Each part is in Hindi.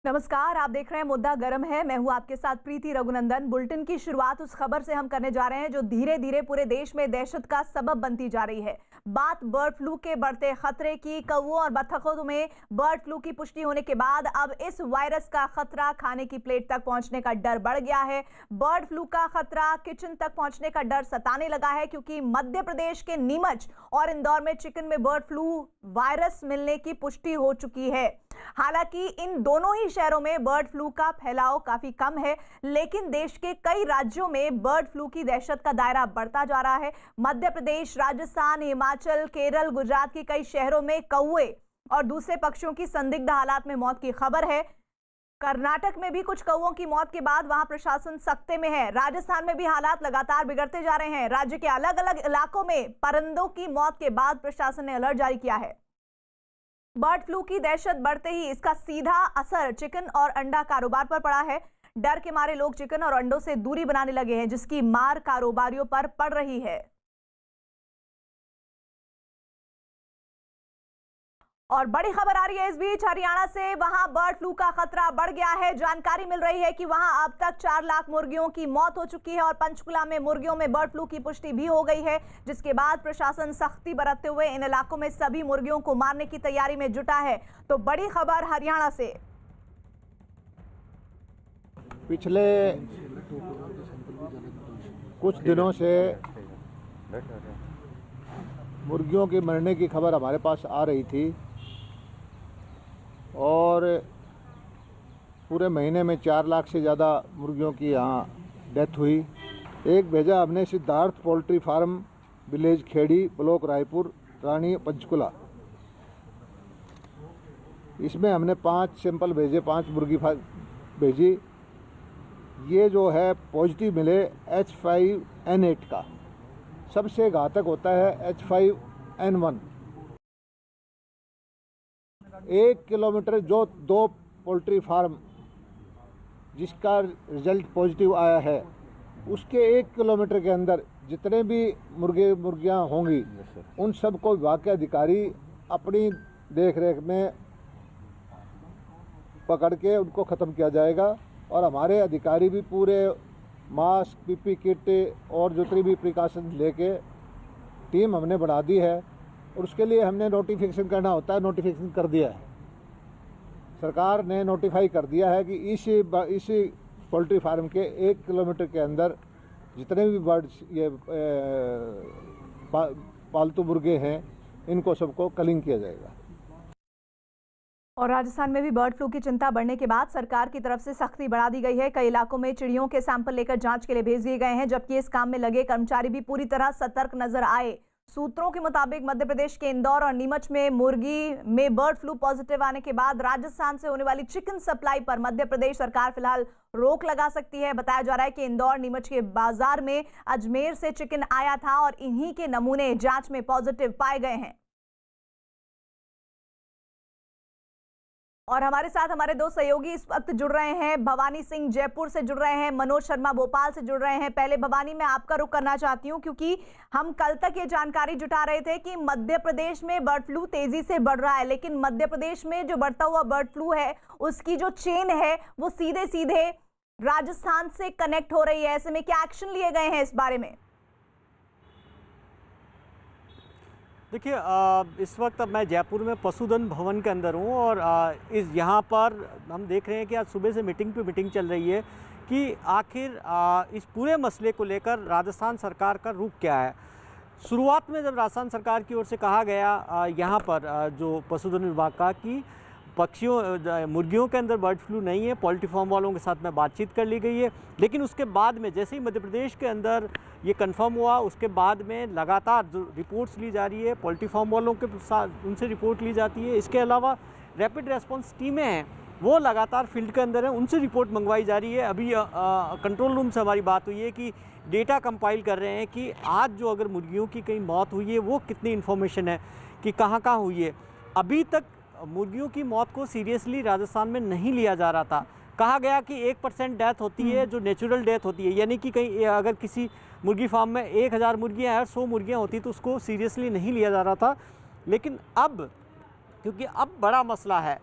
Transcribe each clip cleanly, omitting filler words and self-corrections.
नमस्कार, आप देख रहे हैं मुद्दा गर्म है। मैं हूं आपके साथ प्रीति रघुनंदन। बुलेटिन की शुरुआत उस खबर से हम करने जा रहे हैं जो धीरे धीरे पूरे देश में दहशत का सबब बनती जा रही है। बात बर्ड फ्लू के बढ़ते खतरे की। कौवों और बत्तखों में बर्ड फ्लू की पुष्टि होने के बाद अब इस वायरस का खतरा खाने की प्लेट तक पहुंचने का डर बढ़ गया है। बर्ड फ्लू का खतरा किचन तक पहुंचने का डर सताने लगा है, क्योंकि मध्य प्रदेश के नीमच और इंदौर में चिकन में बर्ड फ्लू वायरस मिलने की पुष्टि हो चुकी है। हालांकि इन दोनों ही शहरों में बर्ड फ्लू का फैलाव काफी कम है, लेकिन देश के कई राज्यों में बर्ड फ्लू की दहशत का दायरा बढ़ता जा रहा है। मध्य प्रदेश, राजस्थान, हिमाचल, केरल, गुजरात के कई शहरों में कौवे और दूसरे पक्षियों की संदिग्ध हालात में मौत की खबर है। कर्नाटक में भी कुछ कौवों की मौत के बाद वहां प्रशासन सख्ते में है। राजस्थान में भी हालात लगातार बिगड़ते जा रहे हैं। राज्य के अलग अलग इलाकों में परिंदों की मौत के बाद प्रशासन ने अलर्ट जारी किया है। बर्ड फ्लू की दहशत बढ़ते ही इसका सीधा असर चिकन और अंडा कारोबार पर पड़ा है। डर के मारे लोग चिकन और अंडों से दूरी बनाने लगे हैं, जिसकी मार कारोबारियों पर पड़ रही है। और बड़ी खबर आ रही है इस बीच हरियाणा से। वहां बर्ड फ्लू का खतरा बढ़ गया है। जानकारी मिल रही है कि वहां अब तक 4 लाख मुर्गियों की मौत हो चुकी है और पंचकुला में मुर्गियों में बर्ड फ्लू की पुष्टि भी हो गई है, जिसके बाद प्रशासन सख्ती बरतते हुए इन इलाकों में सभी मुर्गियों को मारने की तैयारी में जुटा है। तो बड़ी खबर हरियाणा से। पिछले कुछ दिनों से मुर्गियों के मरने की खबर हमारे पास आ रही थी और पूरे महीने में 4 लाख से ज़्यादा मुर्गियों की यहाँ डेथ हुई। एक भेजा हमने Siddharth poultry farm, village Khedi, block Raipur, Rani Panchkula. इसमें हमने 5 सैंपल भेजे, 5 मुर्गी भेजी। ये जो है पॉजिटिव मिले H5N8 का। सबसे घातक होता है H5N1। 1 किलोमीटर जो 2 पोल्ट्री फार्म जिसका रिजल्ट पॉजिटिव आया है, उसके 1 किलोमीटर के अंदर जितने भी मुर्गियां होंगी, उन सबको विभाग के अधिकारी अपनी देखरेख में पकड़ के उनको ख़त्म किया जाएगा। और हमारे अधिकारी भी पूरे मास्क, पीपी किट और जितनी भी प्रिकॉशन लेके टीम हमने बढ़ा दी है। और उसके लिए हमने नोटिफिकेशन करना होता है, नोटिफिकेशन कर दिया है। सरकार ने नोटिफाई कर दिया है कि इसी पोल्ट्री फार्म के 1 किलोमीटर के अंदर जितने भी बर्ड्स ये पालतू मुर्गे हैं, इनको सबको कलिंग किया जाएगा। और राजस्थान में भी बर्ड फ्लू की चिंता बढ़ने के बाद सरकार की तरफ से सख्ती बढ़ा दी गई है। कई इलाकों में चिड़ियों के सैंपल लेकर जांच के लिए भेज दिए गए हैं, जबकि इस काम में लगे कर्मचारी भी पूरी तरह सतर्क नजर आए। सूत्रों के मुताबिक मध्य प्रदेश के इंदौर और नीमच में मुर्गी में बर्ड फ्लू पॉजिटिव आने के बाद राजस्थान से होने वाली चिकन सप्लाई पर मध्य प्रदेश सरकार फिलहाल रोक लगा सकती है। बताया जा रहा है कि इंदौर नीमच के बाजार में अजमेर से चिकन आया था और इन्हीं के नमूने जांच में पॉजिटिव पाए गए हैं। और हमारे साथ हमारे 2 सहयोगी इस वक्त जुड़ रहे हैं। भवानी सिंह जयपुर से जुड़ रहे हैं, मनोज शर्मा भोपाल से जुड़ रहे हैं। पहले भवानी, मैं आपका रुख करना चाहती हूं, क्योंकि हम कल तक ये जानकारी जुटा रहे थे कि मध्य प्रदेश में बर्ड फ्लू तेजी से बढ़ रहा है, लेकिन मध्य प्रदेश में जो बढ़ता हुआ बर्ड फ्लू है उसकी जो चेन है वो सीधे सीधे राजस्थान से कनेक्ट हो रही है। ऐसे में क्या एक्शन लिए गए हैं इस बारे में? देखिए, इस वक्त अब मैं जयपुर में पशुधन भवन के अंदर हूँ और इस यहाँ पर हम देख रहे हैं कि आज सुबह से मीटिंग पे मीटिंग चल रही है कि आखिर इस पूरे मसले को लेकर राजस्थान सरकार का रुख क्या है। शुरुआत में जब राजस्थान सरकार की ओर से कहा गया यहाँ पर जो पशुधन विभाग का कि मुर्गियों के अंदर बर्ड फ्लू नहीं है, पोल्ट्री फार्म वालों के साथ में बातचीत कर ली गई है, लेकिन उसके बाद में जैसे ही मध्य प्रदेश के अंदर ये कंफर्म हुआ, उसके बाद में लगातार जो रिपोर्ट्स ली जा रही है पोल्ट्री फार्म वालों के साथ, उनसे रिपोर्ट ली जाती है। इसके अलावा रैपिड रेस्पॉन्स टीमें हैं, वो लगातार फील्ड के अंदर हैं, उनसे रिपोर्ट मंगवाई जा रही है। अभी कंट्रोल रूम से हमारी बात हुई है कि डेटा कंपाइल कर रहे हैं कि आज जो अगर मुर्गियों की कहीं मौत हुई है वो कितनी इन्फॉर्मेशन है, कि कहाँ कहाँ हुई है। अभी तक मुर्गियों की मौत को सीरियसली राजस्थान में नहीं लिया जा रहा था। कहा गया कि 1% डेथ होती है जो नेचुरल डेथ होती है, यानी कि कहीं अगर किसी मुर्गी फार्म में 1000 मुर्गियाँ हैं और 100 मुर्गियाँ होती तो उसको सीरियसली नहीं लिया जा रहा था। लेकिन अब क्योंकि अब बड़ा मसला है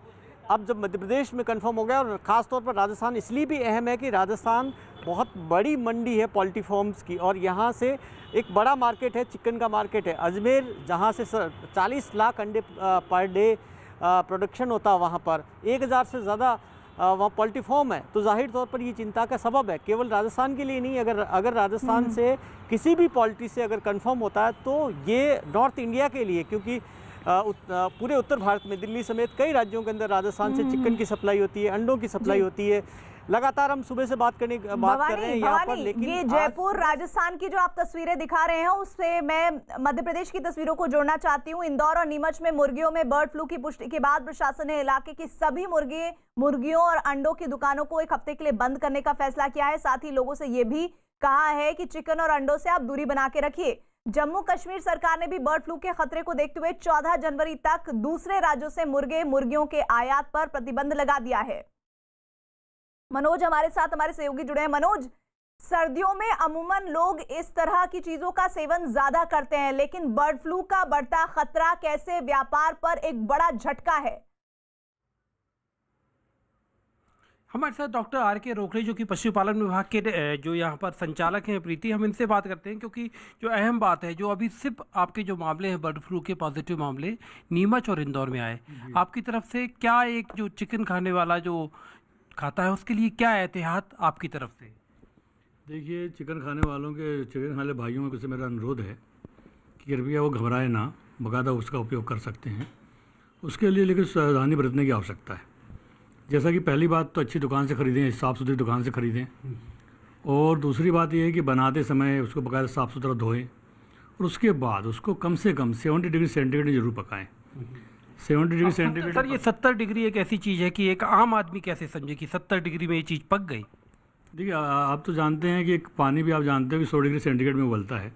अब जब मध्य प्रदेश में कंफर्म हो गया, और ख़ास तौर पर राजस्थान इसलिए भी अहम है कि राजस्थान बहुत बड़ी मंडी है पोल्ट्री फार्म्स की, और यहाँ से एक बड़ा मार्केट है, चिकन का मार्केट है। अजमेर जहाँ से 40 लाख अंडे पर डे प्रोडक्शन होता है, वहाँ पर 1000 से ज़्यादा वहाँ पोल्ट्री फार्म है। तो जाहिर तौर पर ये चिंता का सबब है, केवल राजस्थान के लिए नहीं। अगर राजस्थान से किसी भी पोल्ट्री से अगर कंफर्म होता है तो ये नॉर्थ इंडिया के लिए, क्योंकि पूरे उत्तर भारत में दिल्ली समेत कई राज्यों के अंदर राजस्थान से चिकन की सप्लाई होती है, अंडों की सप्लाई होती है। लगातार हम सुबह से बात कर रहे हैं यहाँ पर, लेकिन ये जयपुर राजस्थान की जो आप तस्वीरें दिखा रहे हैं उससे मैं मध्य प्रदेश की तस्वीरों को जोड़ना चाहती हूँ। इंदौर और नीमच में मुर्गियों में बर्ड फ्लू की पुष्टि के बाद प्रशासन ने इलाके की सभी मुर्गियों और अंडों की दुकानों को एक हफ्ते के लिए बंद करने का फैसला किया है। साथ ही लोगों से ये भी कहा है कि चिकन और अंडों से आप दूरी बना के रखिए। जम्मू कश्मीर सरकार ने भी बर्ड फ्लू के खतरे को देखते हुए 14 जनवरी तक दूसरे राज्यों से मुर्गियों के आयात पर प्रतिबंध लगा दिया है। मनोज हमारे साथ, हमारे सहयोगी जुड़े हैं। मनोज, सर्दियों में अमूमन लोग इस तरह की चीजों का सेवन ज्यादा करते हैं, लेकिन बर्ड फ्लू का बढ़ता खतरा कैसे व्यापार पर एक बड़ा झटका है? हमारे साथ डॉक्टर R.K. रोकड़े जो कि पशुपालन विभाग के जो यहाँ पर संचालक हैं प्रीति, हम इनसे बात करते हैं, क्योंकि जो अहम बात है, जो अभी सिर्फ आपके जो मामले हैं बर्ड फ्लू के पॉजिटिव मामले नीमच और इंदौर में आए, आपकी तरफ से क्या एक जो चिकन खाने वाला जो खाता है उसके लिए क्या एहतियात आपकी तरफ से? देखिए, चिकन खाने वालों के, चिकन खाने भाइयों से मेरा अनुरोध है कि कृपया वो घबराए ना, बाकायदा उसका उपयोग कर सकते हैं। उसके लिए लेकिन सावधानी बरतने की आवश्यकता है। जैसा कि पहली बात तो अच्छी दुकान से ख़रीदें, साफ़ सुथरी दुकान से ख़रीदें, और दूसरी बात यह है कि बनाते समय उसको बाकायदा साफ़ सुथरा धोएं, और उसके बाद उसको कम से कम 70 डिग्री सेंटीग्रेड में ज़रूर पकाएं। 70 डिग्री सेंटीग्रेड। सर, ये 70 डिग्री एक ऐसी चीज़ है कि एक आम आदमी कैसे समझे कि 70 डिग्री में ये चीज़ पक गई? देखिए, आप तो जानते हैं कि पानी भी आप जानते हो कि 100 डिग्री सेंटीग्रेड में उबलता है,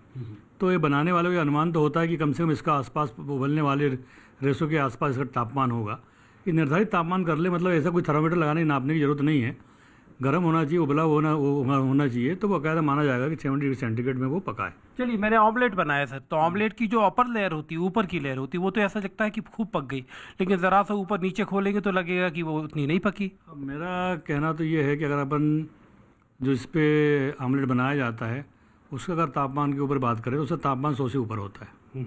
तो ये बनाने वाले को अनुमान तो होता है कि कम से कम इसका आसपास उबलने वाले रेसों के आसपास इसका तापमान होगा। ये निर्धारित तापमान कर ले, मतलब ऐसा कोई थर्मामीटर लगाने नापने की ज़रूरत नहीं है। गर्म होना चाहिए, उबला होना चाहिए, तो बाकायदा माना जाएगा कि 70 डिग्री सेंटीग्रेड में वो पका है। चलिए, मैंने ऑमलेट बनाया सर, तो ऑमलेट की जो अपर लेयर होती है, ऊपर की लेयर होती है, वो तो ऐसा लगता है कि खूब पक गई, लेकिन ज़रा सा ऊपर नीचे खोलेंगे तो लगेगा कि वो उतनी नहीं पकी। अब मेरा कहना तो ये है कि अगर अपन जो इस पर ऑमलेट बनाया जाता है उसका अगर तापमान के ऊपर बात करें तो उसका तापमान 100 से ऊपर होता है,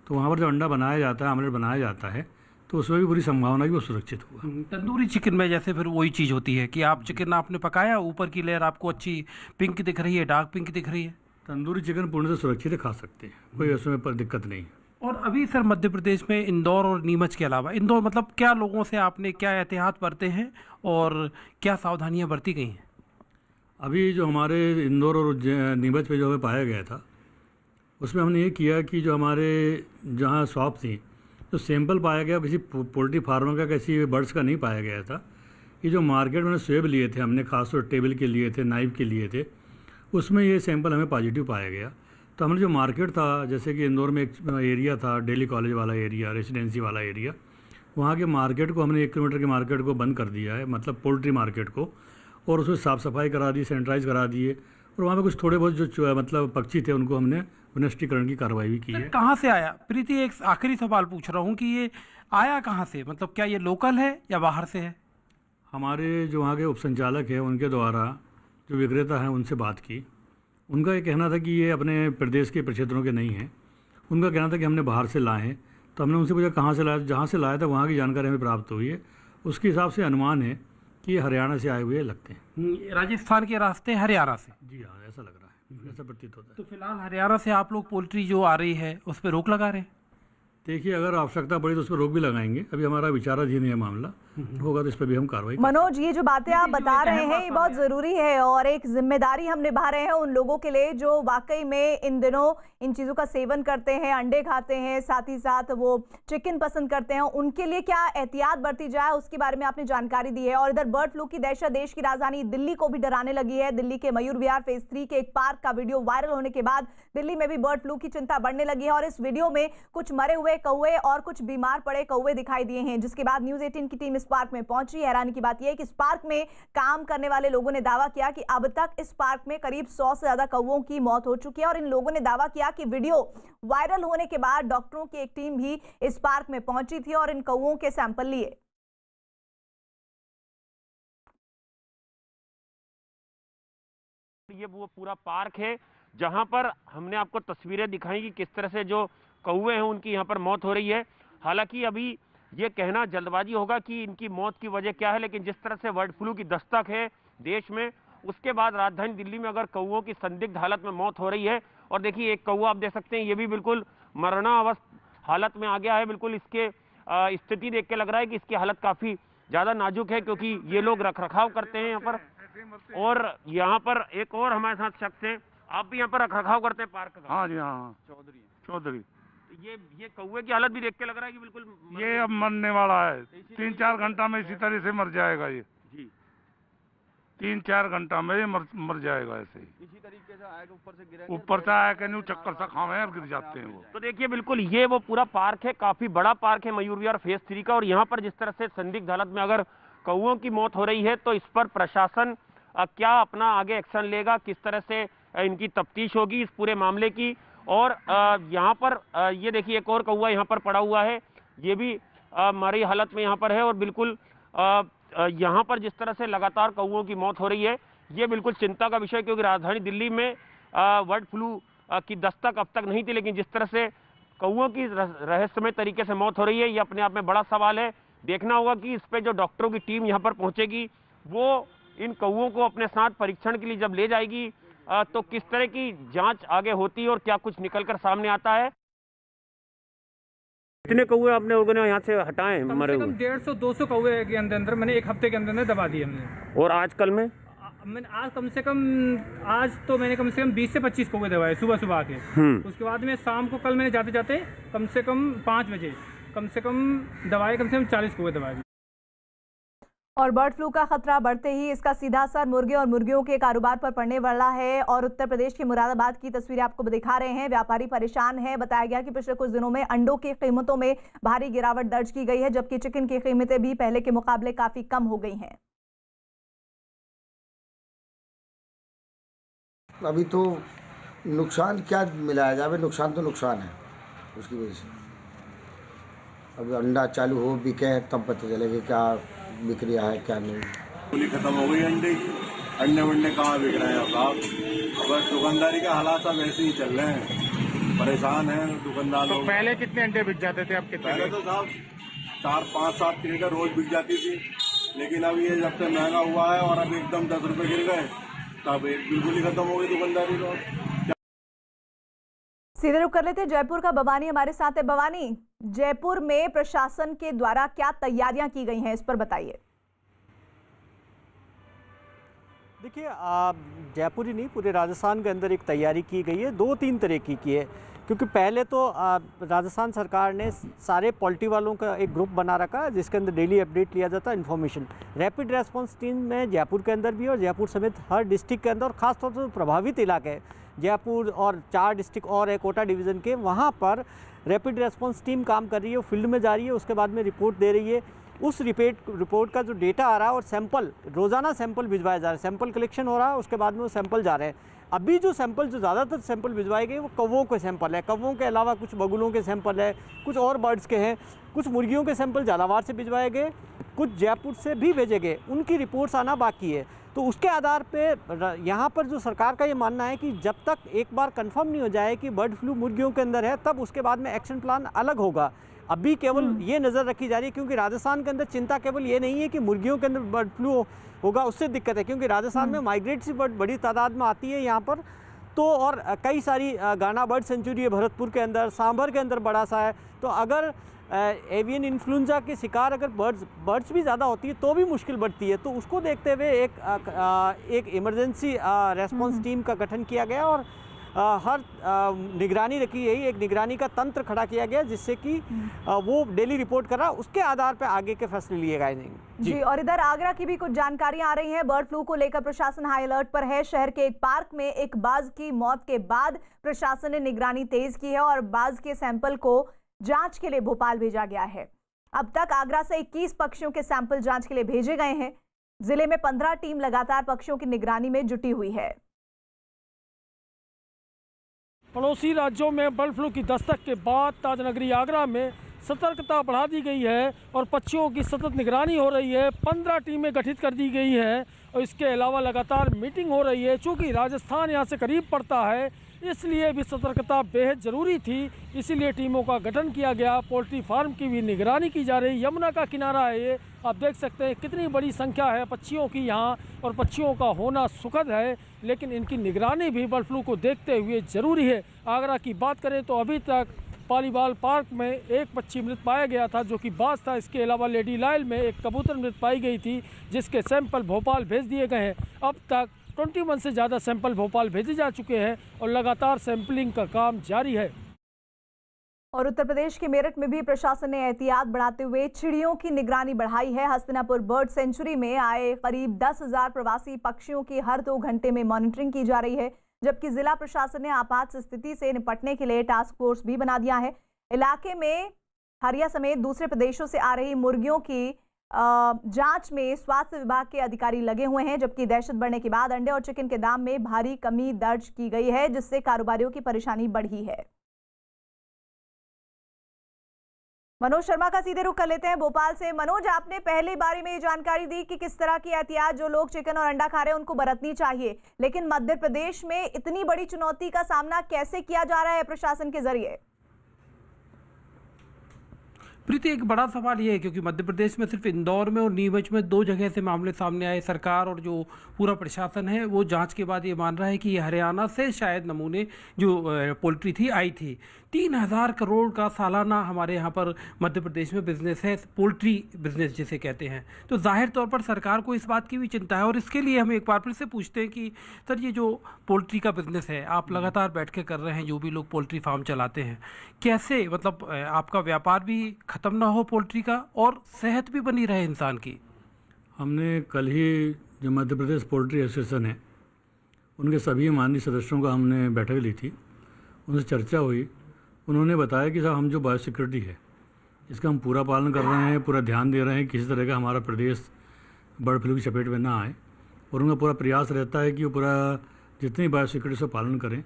तो वहाँ पर जो अंडा बनाया जाता है, ऑमलेट बनाया जाता है, तो उसमें भी पूरी संभावना है कि वो सुरक्षित होगा। तंदूरी चिकन में जैसे फिर वही चीज़ होती है कि आप चिकन आपने पकाया, ऊपर की लेयर आपको अच्छी पिंक दिख रही है, डार्क पिंक दिख रही है, तंदूरी चिकन पूर्ण से सुरक्षित है, खा सकते हैं, कोई उसमें पर दिक्कत नहीं है। और अभी सर मध्य प्रदेश में इंदौर और नीमच के अलावा, इंदौर मतलब क्या लोगों से आपने क्या एहतियात बरते हैं और क्या सावधानियाँ बरती गई हैं? अभी जो हमारे इंदौर और नीमच पे जो हमें पाया गया था, उसमें हमने ये किया कि जो हमारे जहाँ शॉप थी, तो सैंपल पाया गया किसी पोल्ट्री फार्मर का, किसी बर्ड्स का नहीं पाया गया था। ये जो मार्केट में स्वेब लिए थे हमने, खासतौर टेबल के लिए थे, नाइफ के लिए थे, उसमें ये सैंपल हमें पॉजिटिव पाया गया। तो हमने जो मार्केट था, जैसे कि इंदौर में एक एरिया था, डेली कॉलेज वाला एरिया, रेसिडेंसी वाला एरिया, वहाँ के मार्केट को हमने 1 किलोमीटर के मार्केट को बंद कर दिया है, मतलब पोल्ट्री मार्केट को, और उसमें साफ़ सफाई करा दी, सैनिटाइज करा दिए, और वहाँ पे कुछ थोड़े बहुत जो मतलब पक्षी थे उनको हमने विनष्टीकरण की कार्रवाई भी की है। कहाँ से आया प्रीति? एक आखिरी सवाल पूछ रहा हूँ कि ये आया कहाँ से, मतलब क्या ये लोकल है या बाहर से है? हमारे जो वहाँ के उपसंचालक हैं उनके द्वारा जो विक्रेता हैं उनसे बात की, उनका ये कहना था कि ये अपने प्रदेश के प्रक्षेत्रों के नहीं हैं। उनका कहना था कि हमने बाहर से लाए हैं, तो हमने उनसे पूछा कहाँ से लाया, जहाँ से लाया था वहाँ की जानकारी हमें प्राप्त हुई है। उसके हिसाब से अनुमान है कि ये हरियाणा से आए हुए लगते हैं। राजस्थान के रास्ते हरियाणा से? जी हाँ, ऐसा लग रहा है, ऐसा प्रतीत होता है। तो फिलहाल हरियाणा से आप लोग पोल्ट्री जो आ रही है उस पर रोक लगा रहे हैं? देखिए, अगर आवश्यकता पड़ी तो उस पर रोक भी लगाएंगे। अभी हमारा विचाराधीन है मामला, होगा तो इस पर भी हम कार्रवाई। मनोज, ये जो बातें आप बता रहे हैं ये बहुत ज़रूरी है और एक जिम्मेदारी हम निभा रहे हैं उन लोगों के लिए जो वाकई में इन दिनों इन चीज़ों का सेवन करते हैं, अंडे खाते हैं, साथ ही साथ वो चिकन पसंद करते हैं। उनके लिए क्या एहतियात बरती जाए उसके बारे में आपने जानकारी दी है। और इधर बर्ड फ्लू की दहशत देश की राजधानी दिल्ली को भी डराने लगी है। दिल्ली के मयूर विहार फेज 3 के एक पार्क का वीडियो वायरल होने के बाद दिल्ली में भी बर्ड फ्लू की चिंता बढ़ने लगी है और इस वीडियो में कुछ मरे हुए कौवे और कुछ बीमार पड़े कौवे दिखाई दिए हैं, जिसके बाद न्यूज़ 18 की टीम इस पार्क में पहुंची। हैरानी की बात यह है कि इस पार्क में काम करने वाले लोगों ने दावा किया कि अब तक इस पार्क में करीब 100 से ज्यादा कौवों की मौत हो चुकी है और इन लोगों ने दावा किया कि वीडियो वायरल होने के बाद डॉक्टरों की एक टीम भी इस पार्क में पहुंची थी और इन कौवों के सैंपल लिए। ये वो पूरा पार्क है जहां पर हमने आपको तस्वीरें दिखाई कि किस तरह से जो कौवे हैं उनकी यहाँ पर मौत हो रही है। हालांकि अभी ये कहना जल्दबाजी होगा कि इनकी मौत की वजह क्या है, लेकिन जिस तरह से बर्ड फ्लू की दस्तक है देश में, उसके बाद राजधानी दिल्ली में अगर कौवों की संदिग्ध हालत में मौत हो रही है, और देखिए एक कौवा आप देख सकते हैं ये भी बिल्कुल मरणावस्था हालत में आ गया है। बिल्कुल इसके स्थिति देख के लग रहा है कि इसकी हालत काफी ज्यादा नाजुक है, क्योंकि ये लोग रखरखाव करते हैं यहाँ पर। और यहाँ पर एक और हमारे साथ शख्स हैं, आप भी यहाँ पर रखरखाव करते हैं पार्क का? हाँ जी, हाँ चौधरी। ये कौवे की हालत भी देख के लग रहा है कि बिल्कुल ये अब मरने वाला है, 3-4 घंटा में इसी तरह से मर जाएगा ये जी। 3-4 घंटा में ये मर जाएगा ऐसे ही। इसी तरीके से आएगा, ऊपर से आया कि नहीं चक्कर सा खावे और गिर जाते हैं वो। तो देखिए बिल्कुल ये वो पूरा पार्क है, काफी बड़ा पार्क है मयूर विहार फेज 3 का। और यहाँ पर जिस तरह से संदिग्ध हालत में अगर कौवों की मौत हो रही है तो इस पर प्रशासन क्या अपना आगे एक्शन लेगा, किस तरह से इनकी तफ्तीश होगी इस पूरे मामले की। और यहाँ पर ये देखिए एक और कौवा यहाँ पर पड़ा हुआ है, ये भी मरी हालत में यहाँ पर है। और बिल्कुल यहाँ पर जिस तरह से लगातार कौवों की मौत हो रही है ये बिल्कुल चिंता का विषय, क्योंकि राजधानी दिल्ली में बर्ड फ्लू की दस्तक अब तक नहीं थी, लेकिन जिस तरह से कौवों की रहस्यमय तरीके से मौत हो रही है ये अपने आप में बड़ा सवाल है। देखना होगा कि इस पे जो डॉक्टरों की टीम यहाँ पर पहुंचेगी वो इन कौवों को अपने साथ परीक्षण के लिए जब ले जाएगी तो किस तरह की जांच आगे होती है और क्या कुछ निकलकर सामने आता है। कितने कौवे आपने लोगों यहाँ से हटाए मरे हुए? 150-200 कौवे के अंदर मैंने एक हफ्ते के अंदर दबा दिए हमने। और आजकल में मैंने आज कम से कम 20 से 25 कौवे दबाए सुबह आके। उसके बाद में शाम को कल मैंने जाते जाते कम से कम 5 बजे कम से कम 40 कौवे दबाए। और बर्ड फ्लू का खतरा बढ़ते ही इसका सीधा असर मुर्गे और मुर्गियों के कारोबार पर पड़ने वाला है। और उत्तर प्रदेश के मुरादाबाद की तस्वीरें आपको दिखा रहे हैं। व्यापारी परेशान है। बताया गया कि पिछले कुछ दिनों में अंडों की कीमतों में भारी गिरावट दर्ज की गई है, जबकि चिकन की कीमतें भी पहले के मुकाबले काफी कम हो गई हैं। अभी तो नुकसान क्या मिलाया जाए, नुकसान तो नुकसान है उसकी वजह से। अब अंडा चालू हो बिके तब पता चलेगा क्या बिक रहा है क्या नहीं। पूरी खत्म हो गई अंडे वंडे कहाँ बिक रहे हैं साहब। बस दुकानदारी के हालात अब ऐसे ही चल रहे हैं, परेशान है दुकानदार लोग। पहले कितने अंडे बिक जाते थे? अब कितने? पहले तो साहब 4-5-7 क्रेटर रोज बिक जाती थी, लेकिन अब ये जब से महंगा हुआ है और अब एकदम 10 रुपये गिर गए तब बिल्कुल ही खत्म हो गई दुकानदारी लोग। सीधे रुक कर लेते हैं जयपुर का। भवानी हमारे साथ है। भवानी, जयपुर में प्रशासन के द्वारा क्या तैयारियां की गई हैं, इस पर बताइए। देखिए जयपुर ही नहीं पूरे राजस्थान के अंदर एक तैयारी की गई है, 2-3 तरह की है। क्योंकि पहले तो राजस्थान सरकार ने सारे पॉलिटी वालों का एक ग्रुप बना रखा जिसके अंदर डेली अपडेट लिया जाता है इन्फॉर्मेशन। रैपिड रेस्पॉन्स टीम में जयपुर के अंदर भी और जयपुर समेत हर डिस्ट्रिक्ट के अंदर, और ख़ासतौर से प्रभावित इलाके जयपुर और 4 डिस्ट्रिक्ट और है कोटा डिवीज़न के, वहाँ पर रैपिड रेस्पॉन्स टीम काम कर रही है, वो फील्ड में जा रही है, उसके बाद में रिपोर्ट दे रही है। उस रिपोर्ट का जो डेटा आ रहा है और सैंपल रोज़ाना सैंपल भिजवाया जा रहा है, सैंपल कलेक्शन हो रहा है, उसके बाद में वो सैंपल जा रहे हैं। अभी जो ज़्यादातर सैंपल भिजवाए गए वो कौवों के सैंपल है। कौवों के अलावा कुछ बगुलों के सैंपल है, कुछ और बर्ड्स के हैं, कुछ मुर्गियों के सैंपल झालावाड़ से भिजवाए गए, कुछ जयपुर से भी भेजे गए, उनकी रिपोर्ट्स आना बाकी है। तो उसके आधार पे यहाँ पर जो सरकार का ये मानना है कि जब तक एक बार कंफर्म नहीं हो जाए कि बर्ड फ्लू मुर्गियों के अंदर है, तब उसके बाद में एक्शन प्लान अलग होगा। अभी केवल ये नज़र रखी जा रही है, क्योंकि राजस्थान के अंदर चिंता केवल ये नहीं है कि मुर्गियों के अंदर बर्ड फ्लू होगा, उससे दिक्कत है, क्योंकि राजस्थान में माइग्रेटरी बर्ड बड़ी तादाद में आती है यहाँ पर। तो और कई सारी गाना बर्ड सेंचुरी है भरतपुर के अंदर, सांभर के अंदर बड़ा सा है। तो अगर एवियन इन्फ्लुएंजा के शिकार अगर बर्ड्स भी ज़्यादा होती है तो भी मुश्किल बढ़ती है। तो उसको देखते हुए एक इमरजेंसी रेस्पॉन्स टीम का गठन किया गया और हर निगरानी रखी गई, एक निगरानी का तंत्र खड़ा किया गया जिससे कि वो डेली रिपोर्ट कर रहा, उसके आधार पर आगे के फैसले लिए गए जी। और इधर आगरा की भी कुछ जानकारियां आ रही हैं। बर्ड फ्लू को लेकर प्रशासन हाई अलर्ट पर है। शहर के एक पार्क में एक बाज की मौत के बाद प्रशासन ने निगरानी तेज की है और बाज के सैंपल को जांच के लिए भोपाल भेजा गया है। अब तक आगरा से 21 पक्षियों के सैंपल जांच के लिए भेजे गए हैं। जिले में 15 टीम लगातार पक्षियों की निगरानी में जुटी हुई है। पड़ोसी राज्यों में बर्ड फ्लू की दस्तक के बाद ताजनगरी आगरा में सतर्कता बढ़ा दी गई है और पक्षियों की सतत निगरानी हो रही है। 15 टीमें गठित कर दी गई हैं और इसके अलावा लगातार मीटिंग हो रही है। चूँकि राजस्थान यहाँ से करीब पड़ता है, इसलिए भी सतर्कता बेहद ज़रूरी थी, इसीलिए टीमों का गठन किया गया। पोल्ट्री फार्म की भी निगरानी की जा रही। यमुना का किनारा है ये, आप देख सकते हैं कितनी बड़ी संख्या है पक्षियों की यहाँ, और पक्षियों का होना सुखद है, लेकिन इनकी निगरानी भी बर्ड फ्लू को देखते हुए ज़रूरी है। आगरा की बात करें तो अभी तक पालीवाल पार्क में एक पक्षी मृत पाया गया था, जो कि बाज था। इसके अलावा लेडी लाइल में एक कबूतर मृत पाई गई थी, जिसके सैंपल भोपाल भेज दिए गए हैं। अब तक 21 से ज़्यादा सैंपल भोपाल भेजे जा चुके हैं और लगातार सैंपलिंग का काम जारी है। और उत्तर प्रदेश के मेरठ में भी प्रशासन ने एहतियात बढ़ाते हुए चिड़ियों की निगरानी बढ़ाई है। हस्तिनापुर बर्ड सेंचुरी में आए करीब 10,000 प्रवासी पक्षियों की हर 2 घंटे में मॉनिटरिंग की जा रही है, जबकि जिला प्रशासन ने आपात स्थिति से निपटने के लिए टास्क फोर्स भी बना दिया है। इलाके में हरिया समेत दूसरे प्रदेशों से आ रही मुर्गियों की जांच में स्वास्थ्य विभाग के अधिकारी लगे हुए हैं, जबकि दहशत बढ़ने के बाद अंडे और चिकन के दाम में भारी कमी दर्ज की गई है, जिससे कारोबारियों की परेशानी बढ़ी है। मनोज शर्मा का सीधे रुख कर लेते हैं भोपाल से। मनोज, आपने पहली बारी में ये जानकारी दी कि किस तरह की एहतियात जो लोग चिकन और अंडा खा रहे हैं उनको बरतनी चाहिए, लेकिन मध्य प्रदेश में इतनी बड़ी चुनौती का सामना कैसे किया जा रहा है प्रशासन के जरिए? प्रीति, एक बड़ा सवाल ये है क्योंकि मध्य प्रदेश में सिर्फ इंदौर में और नीमच में 2 जगह से मामले सामने आए। सरकार और जो पूरा प्रशासन है वो जांच के बाद ये मान रहा है कि ये हरियाणा से शायद नमूने जो पोल्ट्री थी आई थी। 3,000 करोड़ का सालाना हमारे यहाँ पर मध्य प्रदेश में बिजनेस है, पोल्ट्री बिजनेस जिसे कहते हैं। तो जाहिर तौर पर सरकार को इस बात की भी चिंता है, और इसके लिए हम एक बार फिर से पूछते हैं कि सर, ये जो पोल्ट्री का बिजनेस है आप लगातार बैठ के कर रहे हैं, जो भी लोग पोल्ट्री फार्म चलाते हैं, कैसे मतलब आपका व्यापार भी ख़त्म ना हो पोल्ट्री का और सेहत भी बनी रहे इंसान की? हमने कल ही जो मध्य प्रदेश पोल्ट्री एसोसिएशन है उनके सभी माननीय सदस्यों का हमने बैठक ली थी, उनसे चर्चा हुई। उन्होंने बताया कि साहब हम जो बायोसिक्योरिटी है इसका हम पूरा पालन कर रहे हैं, पूरा ध्यान दे रहे हैं, किसी तरह का हमारा प्रदेश बर्ड फ्लू की चपेट में ना आए, और उनका पूरा प्रयास रहता है कि वो पूरा जितनी बायोसिक्योरिटी से पालन करें।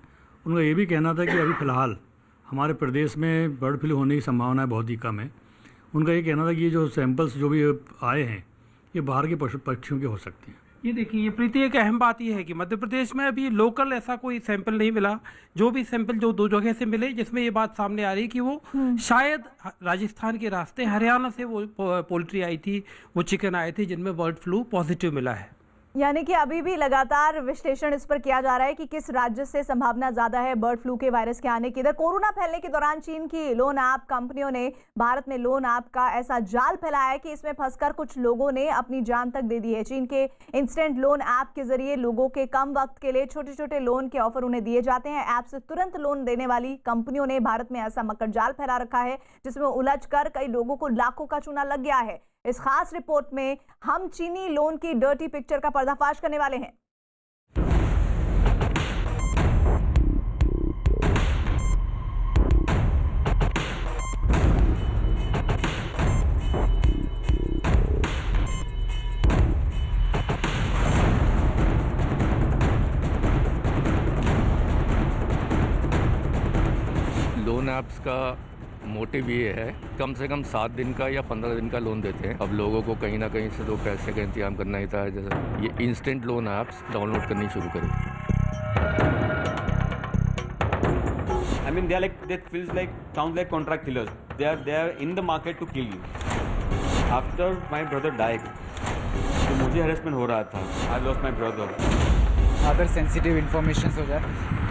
उनका ये भी कहना था कि अभी फ़िलहाल हमारे प्रदेश में बर्ड फ्लू होने की संभावना बहुत ही कम है। उनका ये कहना था कि ये जो सैंपल्स जो भी आए हैं ये बाहर के पशु पक्षियों के हो सकते हैं। ये देखिए, ये प्रीति एक अहम बात ये है कि मध्य प्रदेश में अभी लोकल ऐसा कोई सैंपल नहीं मिला। जो भी सैंपल जो 2 जगह से मिले, जिसमें ये बात सामने आ रही है कि वो शायद राजस्थान के रास्ते हरियाणा से वो पोल्ट्री आई थी, वो चिकन आए थे जिनमें बर्ड फ्लू पॉजिटिव मिला है। यानी कि अभी भी लगातार विश्लेषण इस पर किया जा रहा है कि किस राज्य से संभावना ज्यादा है बर्ड फ्लू के वायरस के आने की। इधर कोरोना फैलने के दौरान चीन की लोन ऐप कंपनियों ने भारत में लोन ऐप का ऐसा जाल फैलाया है कि इसमें फंसकर कुछ लोगों ने अपनी जान तक दे दी है। चीन के इंस्टेंट लोन ऐप के जरिए लोगों के कम वक्त के लिए छोटे छोटे लोन के ऑफर उन्हें दिए जाते हैं। ऐप से तुरंत लोन देने वाली कंपनियों ने भारत में ऐसा मकर जाल फैला रखा है जिसमें उलझकर कई लोगों को लाखों का चूना लग गया है। इस खास रिपोर्ट में हम चीनी लोन की डर्टी पिक्चर का पर्दाफाश करने वाले हैं। लोन ऐप्स का मोटिव ये है, कम से कम 7 दिन का या 15 दिन का लोन देते हैं। अब लोगों को कहीं ना कहीं से तो पैसे का इंतजाम करना ही था, जैसे ये इंस्टेंट लोन ऐप्स डाउनलोड करनी शुरू करें। I mean, they are like, that feels like, sounds like contract killers. They are in the market to kill you. After my brother died, तो मुझे harassment हो रहा था। I lost my brother. Other sensitive information हो जाए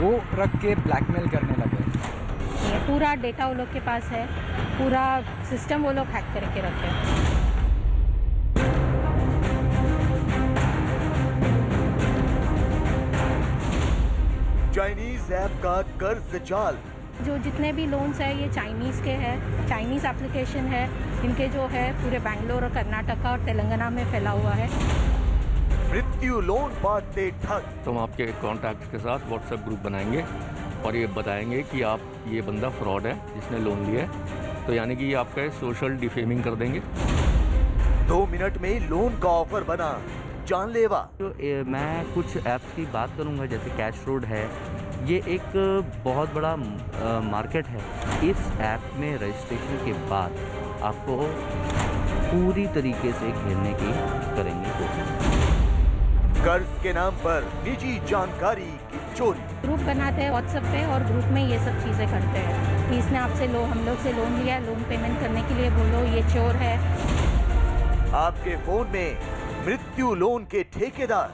वो रख के ब्लैकमेल करने लगे। पूरा डेटा वो लोग के पास है, पूरा सिस्टम वो लोग हैक करके रखे हैं। चाइनीज ऐप का कर्ज जाल। जो जितने भी लोन्स है ये चाइनीज़ के हैं, चाइनीज़ एप्लीकेशन है, इनके जो है पूरे बेंगलोर और कर्नाटका और तेलंगाना में फैला हुआ है। मृत्यु लोन बांटते ठग। तो हम आपके कॉन्टैक्ट के साथ व्हाट्सएप ग्रुप बनाएंगे और ये बताएंगे कि आप ये बंदा फ्रॉड है जिसने लोन लिया है, तो यानी कि ये आपका सोशल डिफेमिंग कर देंगे। 2 मिनट में लोन का ऑफर बना जानलेवा। तो मैं कुछ ऐप्स की बात करूंगा, जैसे कैश रोड है, ये एक बहुत बड़ा मार्केट है। इस ऐप में रजिस्ट्रेशन के बाद आपको पूरी तरीके से घेरने की करेंगे कोशिश। कर्ज के नाम पर निजी जानकारी की चोरी। ग्रुप बनाते हैं व्हाट्सएप पे और ग्रुप में ये सब चीज़ें करते हैं कि इसने आपसे हम लोग से लोन लिया, लोन पेमेंट करने के लिए बोलो, ये चोर है। आपके फोन में मृत्यु लोन के ठेकेदार।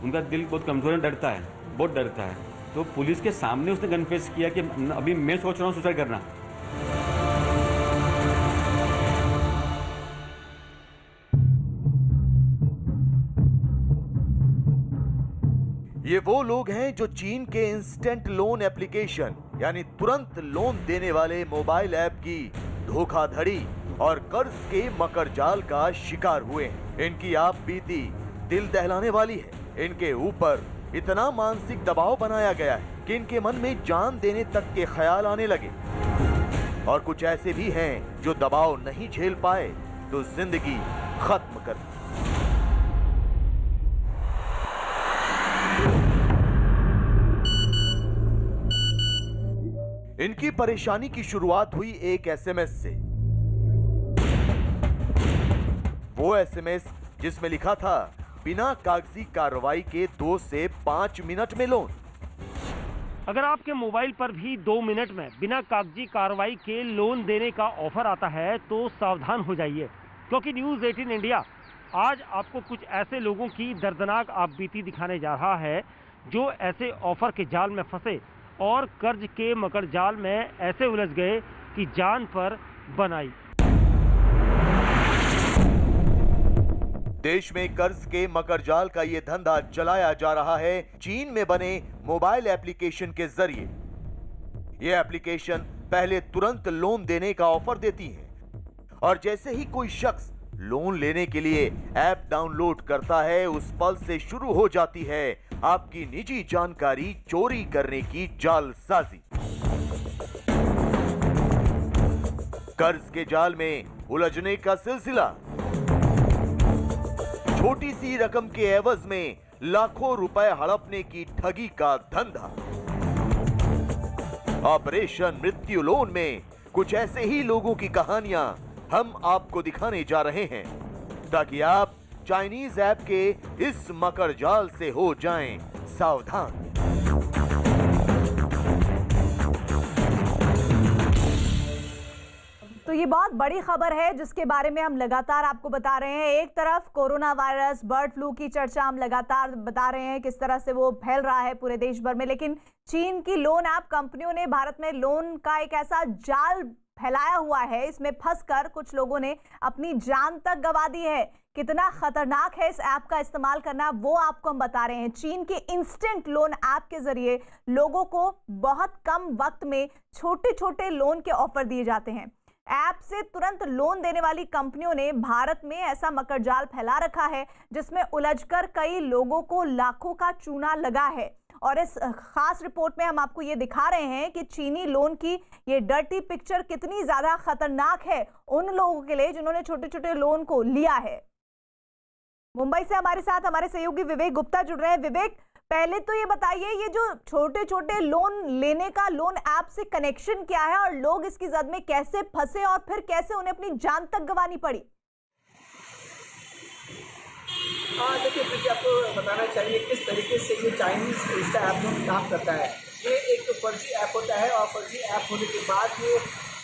उनका दिल बहुत कमजोर है, डरता है, बहुत डरता है। तो पुलिस के सामने उसने कन्फेस किया कि अभी मैं सोच रहा हूँ सुसाइड करना। ये वो लोग हैं जो चीन के इंस्टेंट लोन एप्लीकेशन यानी तुरंत लोन देने वाले मोबाइल ऐप की धोखाधड़ी और कर्ज के मकर जाल का शिकार हुए हैं। इनकी आप बीती दिल दहलाने वाली है। इनके ऊपर इतना मानसिक दबाव बनाया गया है कि इनके मन में जान देने तक के ख्याल आने लगे। और कुछ ऐसे भी हैं जो दबाव नहीं झेल पाए तो जिंदगी खत्म कर दी। इनकी परेशानी की शुरुआत हुई एक एसएमएस से। वो एसएमएस जिसमें लिखा था बिना कागजी कार्रवाई के 2 से 5 मिनट में लोन। अगर आपके मोबाइल पर भी 2 मिनट में बिना कागजी कार्रवाई के लोन देने का ऑफर आता है तो सावधान हो जाइए, क्योंकि न्यूज़ 18 इंडिया आज आपको कुछ ऐसे लोगों की दर्दनाक आपबीती दिखाने जा रहा है जो ऐसे ऑफर के जाल में फंसे और कर्ज के मकर जाल में ऐसे उलझ गए कि जान पर बनाई। देश में कर्ज के मकर जाल का ये धंधा चलाया जा रहा है चीन में बने मोबाइल एप्लीकेशन के जरिए। ये एप्लीकेशन पहले तुरंत लोन देने का ऑफर देती है और जैसे ही कोई शख्स लोन लेने के लिए ऐप डाउनलोड करता है उस पल से शुरू हो जाती है आपकी निजी जानकारी चोरी करने की जालसाजी। कर्ज के जाल में उलझने का सिलसिला। छोटी सी रकम के एवज में लाखों रुपए हड़पने की ठगी का धंधा। ऑपरेशन मृत्यु लोन में कुछ ऐसे ही लोगों की कहानियां हम आपको दिखाने जा रहे हैं ताकि आप चाइनीज ऐप के इस मकर जाल से हो जाएं सावधान। तो ये बहुत बड़ी खबर है जिसके बारे में हम लगातार आपको बता रहे हैं। एक तरफ कोरोना वायरस, बर्ड फ्लू की चर्चा हम लगातार बता रहे हैं किस तरह से वो फैल रहा है पूरे देश भर में, लेकिन चीन की लोन ऐप कंपनियों ने भारत में लोन का एक ऐसा जाल फैलाया हुआ है, इसमें फंसकर कुछ लोगों ने अपनी जान तक गंवा दी है। कितना खतरनाक है इस ऐप का इस्तेमाल करना वो आपको हम बता रहे हैं। चीन के इंस्टेंट लोन ऐप के जरिए लोगों को बहुत कम वक्त में छोटे छोटे लोन के ऑफर दिए जाते हैं। ऐप से तुरंत लोन देने वाली कंपनियों ने भारत में ऐसा मकर जाल फैला रखा है जिसमें उलझकर कई लोगों को लाखों का चूना लगा है। और इस खास रिपोर्ट में हम आपको ये दिखा रहे हैं कि चीनी लोन की ये डर्टी पिक्चर कितनी ज्यादा खतरनाक है उन लोगों के लिए जिन्होंने छोटे छोटे लोन को लिया है। मुंबई से हमारे साथ हमारे सहयोगी विवेक गुप्ता जुड़ रहे हैं। विवेक, पहले तो ये बताइए, ये जो छोटे छोटे लोन लेने का लोन ऐप से कनेक्शन क्या है और लोग इसकी जद में कैसे फंसे और फिर कैसे उन्हें अपनी जान तक गंवानी पड़ी? देखिए प्रीति, आपको बताना चाहिए किस तरीके से ये चाइनीज इंस्टा ऐप जो काम करता है। ये एक फर्जी ऐप होता है और फर्जी ऐप होने के बाद ये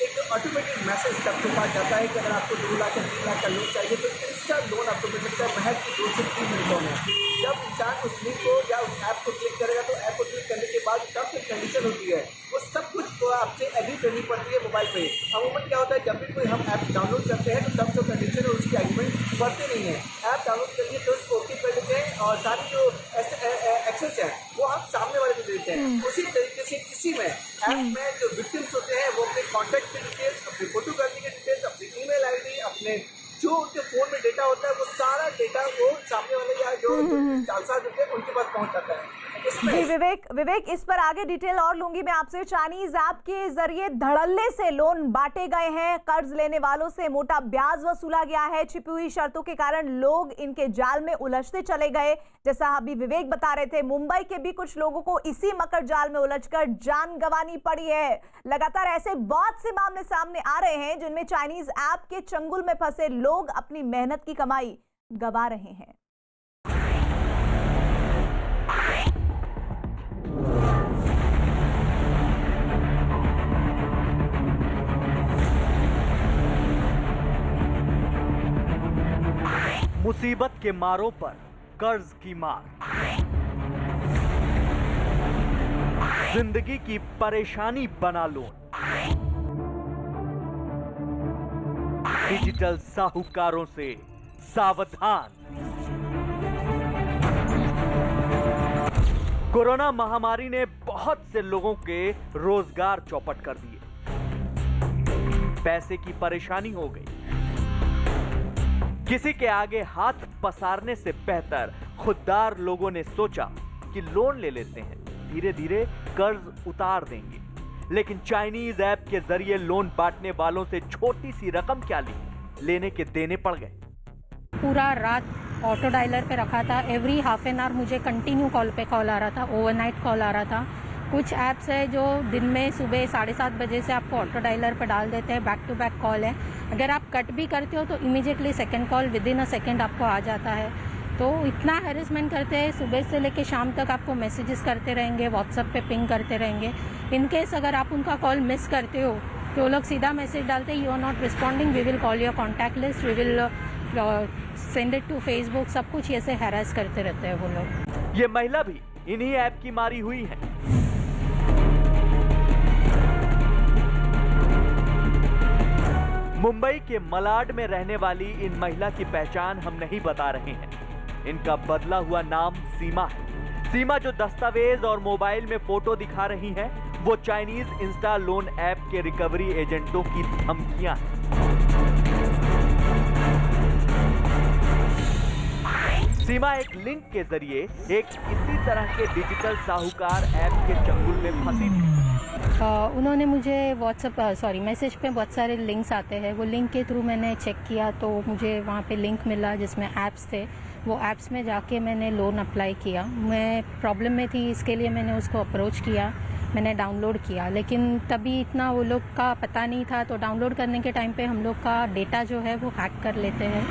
एक ऑटोमेटिक मैसेज सबके पास जाता है कि अगर आपको 2 लाख या 3 लाख का लोन चाहिए तो इंस्टा लोन आपको मिल सकता है महज 2 से 3 मिनटों में। जब इंसान उस लिंक को या उस ऐप को क्लिक करेगा तो ऐप को क्लिक करने के बाद टर्म्स एंड कंडीशन होती है, वो सब कुछ तो आपसे एग्री करनी पड़ती है मोबाइल पे। अमूमन क्या होता है, जब भी कोई हम ऐप डाउनलोड करते हैं तो टर्म्स और कंडीशन और उसकी एग्रीमेंट पढ़ते नहीं है। ऐप डाउनलोड करिए तो उसको ओके कर देते हैं और सारी जो एक्सेस है वो हम सामने वाले को देते हैं। उसी तरीके से किसी में ऐप में जो विक्टिम्स होते हैं वो अपने कॉन्टैक्ट के डिटेल्स, अपनी फोटोग्राफी के डिटेल्स, अपनी ईमेल आईडी, अपने जो उनके फोन में डेटा होता है वो सारा डेटा वो सामने वाले या जो जालसाज होते हैं उनके पास पहुंच जाता है। जी विवेक, इस पर आगे डिटेल और लूंगी मैं आपसे। चाइनीज ऐप के जरिए धड़ल्ले से लोन बांटे गए हैं, कर्ज लेने वालों से मोटा ब्याज वसूला गया है। छिपी हुई शर्तों के कारण लोग इनके जाल में उलझते चले गए। जैसा अभी विवेक बता रहे थे, मुंबई के भी कुछ लोगों को इसी मकर जाल में उलझकर जान गंवानी पड़ी है। लगातार ऐसे बहुत से मामले सामने आ रहे हैं जिनमें चाइनीज ऐप के चंगुल में फंसे लोग अपनी मेहनत की कमाई गंवा रहे हैं। मुसीबत के मारों पर कर्ज की मार, जिंदगी की परेशानी बना लोन, डिजिटल साहूकारों से सावधान। कोरोना महामारी ने बहुत से लोगों के रोजगार चौपट कर दिए, पैसे की परेशानी हो गई। किसी के आगे हाथ पसारने से बेहतर खुददार लोगों ने सोचा कि लोन ले लेते हैं, धीरे धीरे कर्ज उतार देंगे। लेकिन चाइनीज ऐप के जरिए लोन बांटने वालों से छोटी सी रकम क्या ली, लेने के देने पड़ गए। पूरा रात ऑटो डायलर पे रखा था, एवरी हाफ एन आवर मुझे कंटिन्यू कॉल पे कॉल आ रहा था, ओवरनाइट कॉल आ रहा था। कुछ ऐप्स है जो दिन में सुबह 7:30 बजे से आपको ऑटो डायलर पर डाल देते हैं, बैक टू बैक कॉल है। अगर आप कट भी करते हो तो immediately second call with in a second आपको आ जाता है। तो इतना हैरेसमेंट करते हैं, सुबह से लेकर शाम तक आपको मैसेजेस करते रहेंगे, व्हाट्सएप पे पिंग करते रहेंगे। इन केस अगर आप उनका कॉल मिस करते हो तो वो लोग सीधा मैसेज डालते हैं, you are not responding, we will call your contact list, we will send it to Facebook. सब कुछ ऐसे हैरेस करते रहते हैं वो लोग। ये महिला भी इन्हीं ऐप की मारी हुई है। मुंबई के मलाड में रहने वाली इन महिला की पहचान हम नहीं बता रहे हैं। इनका बदला हुआ नाम सीमा है। सीमा जो दस्तावेज और मोबाइल में फोटो दिखा रही हैं, वो चाइनीज इंस्टा लोन ऐप के रिकवरी एजेंटों की धमकियां हैं। सीमा एक लिंक के जरिए एक इसी तरह के डिजिटल साहूकार ऐप के चंगुल में फंसी थी। उन्होंने मुझे मैसेज पे बहुत सारे लिंक्स आते हैं, वो लिंक के थ्रू मैंने चेक किया तो मुझे वहाँ पे लिंक मिला जिसमें ऐप्स थे। वो ऐप्स में जाके मैंने लोन अप्लाई किया। मैं प्रॉब्लम में थी, इसके लिए मैंने उसको अप्रोच किया, मैंने डाउनलोड किया, लेकिन तभी इतना वो लोग का पता नहीं था। तो डाउनलोड करने के टाइम पे हम लोग का डेटा जो है वो हैक कर लेते हैं,